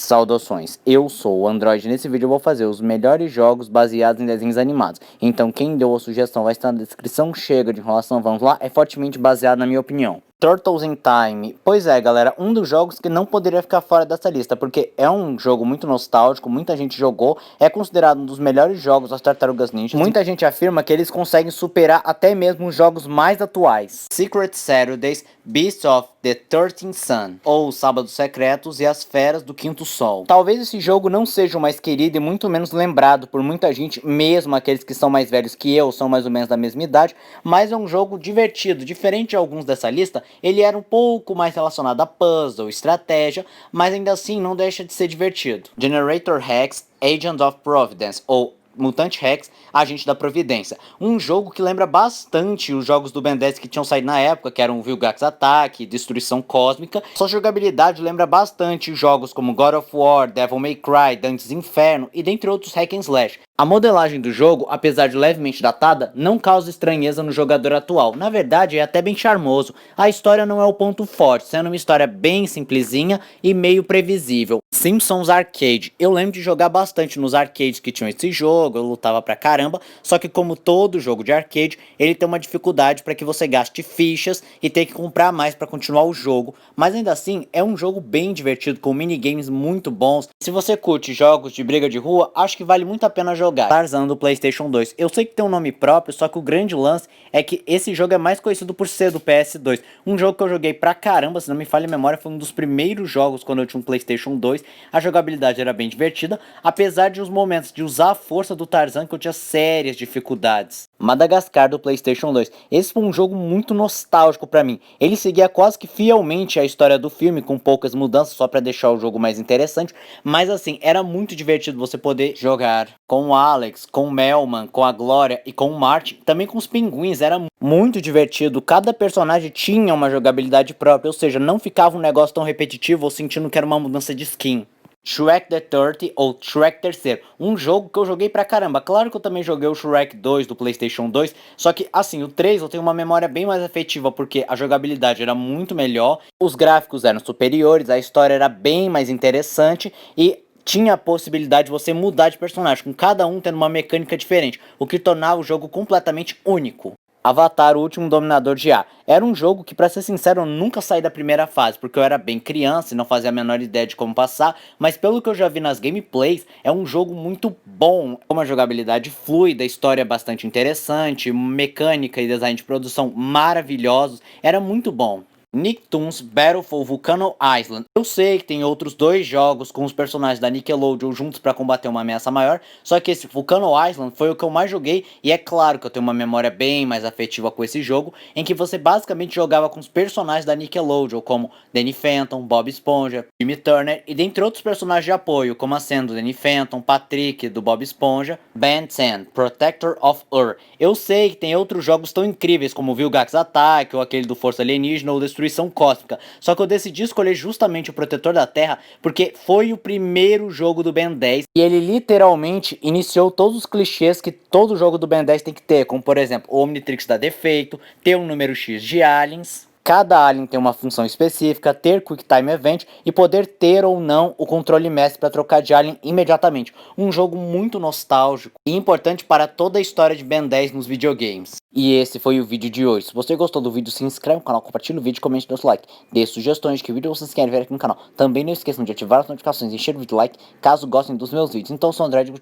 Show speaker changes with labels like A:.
A: Saudações, eu sou o Android e nesse vídeo eu vou fazer os melhores jogos baseados em desenhos animados. Então quem deu a sugestão vai estar na descrição, chega de enrolação, vamos lá, é fortemente baseado na minha opinião. Turtles in Time, pois é galera, um dos jogos que não poderia ficar fora dessa lista, porque é um jogo muito nostálgico, muita gente jogou, é considerado um dos melhores jogos das Tartarugas Ninja. Muita gente afirma que eles conseguem superar até mesmo os jogos mais atuais. Secret Saturdays, Beasts of the 13th Sun, ou Sábados Secretos e as Feras do Quinto Sol. Talvez esse jogo não seja o mais querido e muito menos lembrado por muita gente, mesmo aqueles que são mais velhos que eu, são mais ou menos da mesma idade, mas é um jogo divertido, diferente de alguns dessa lista. Ele era um pouco mais relacionado a puzzle, estratégia, mas ainda assim não deixa de ser divertido. Generator Rex, Agent of Providence, ou Mutante Rex, Agente da Providência. Um jogo que lembra bastante os jogos do Ben 10 que tinham saído na época, que eram Vilgax Attack, Destruição Cósmica. Sua jogabilidade lembra bastante jogos como God of War, Devil May Cry, Dante's Inferno e dentre outros hack and slash. A modelagem do jogo, apesar de levemente datada, não causa estranheza no jogador atual. Na verdade, é até bem charmoso. A história não é o ponto forte, sendo uma história bem simplesinha e meio previsível. Simpsons Arcade. Eu lembro de jogar bastante nos arcades que tinham esse jogo, eu lutava pra caramba, só que como todo jogo de arcade, ele tem uma dificuldade para que você gaste fichas e tenha que comprar mais para continuar o jogo. Mas ainda assim, é um jogo bem divertido, com minigames muito bons. Se você curte jogos de briga de rua, acho que vale muito a pena jogar. Tarzan do PlayStation 2. Eu sei que tem um nome próprio, só que o grande lance é que esse jogo é mais conhecido por ser do PS2. Um jogo que eu joguei pra caramba, se não me falha a memória, foi um dos primeiros jogos quando eu tinha um PlayStation 2. A jogabilidade era bem divertida, apesar de os momentos de usar a força do Tarzan que eu tinha sérias dificuldades. Madagascar do PlayStation 2. Esse foi um jogo muito nostálgico pra mim. Ele seguia quase que fielmente a história do filme, com poucas mudanças, só pra deixar o jogo mais interessante. Mas assim, era muito divertido você poder jogar com o Alex, com o Melman, com a Glória e com o Martin. Também com os pinguins, era muito divertido. Cada personagem tinha uma jogabilidade própria, ou seja, não ficava um negócio tão repetitivo ou sentindo que era uma mudança de skin. Shrek the 30 ou Shrek terceiro, um jogo que eu joguei pra caramba. Claro que eu também joguei o Shrek 2 do PlayStation 2, só que assim, o 3 eu tenho uma memória bem mais afetiva porque a jogabilidade era muito melhor, os gráficos eram superiores, a história era bem mais interessante e tinha a possibilidade de você mudar de personagem, com cada um tendo uma mecânica diferente, o que tornava o jogo completamente único. Avatar, o Último Dominador de Ar. Era um jogo que, pra ser sincero, eu nunca saí da primeira fase, porque eu era bem criança e não fazia a menor ideia de como passar, mas pelo que eu já vi nas gameplays, é um jogo muito bom, com uma jogabilidade fluida, história bastante interessante, mecânica e design de produção maravilhosos, era muito bom. Nicktoons Battle for Volcano Island. Eu sei que tem outros dois jogos com os personagens da Nickelodeon juntos para combater uma ameaça maior, só que esse Volcano Island foi o que eu mais joguei e é claro que eu tenho uma memória bem mais afetiva com esse jogo, em que você basicamente jogava com os personagens da Nickelodeon, como Danny Phantom, Bob Esponja, Jimmy Turner e dentre outros personagens de apoio, como a sendo Danny Phantom, Patrick do Bob Esponja, Ben 10, Protector of Earth. Eu sei que tem outros jogos tão incríveis como Vilgax Attack ou aquele do Força Alienígena ou Destruição Cósmica, só que eu decidi escolher justamente o Protetor da Terra porque foi o primeiro jogo do Ben 10 e ele literalmente iniciou todos os clichês que todo jogo do Ben 10 tem que ter, como por exemplo, o Omnitrix dá defeito, ter um número X de aliens, cada alien tem uma função específica, ter Quick Time Event e poder ter ou não o controle mestre para trocar de alien imediatamente. Um jogo muito nostálgico e importante para toda a história de Ben 10 nos videogames. E esse foi o vídeo de hoje. Se você gostou do vídeo, se inscreve no canal, compartilha o vídeo, comente, dê seu like. Dê sugestões de que vídeo vocês querem ver aqui no canal. Também não esqueçam de ativar as notificações e encher o vídeo de like caso gostem dos meus vídeos. Então, eu sou o Android.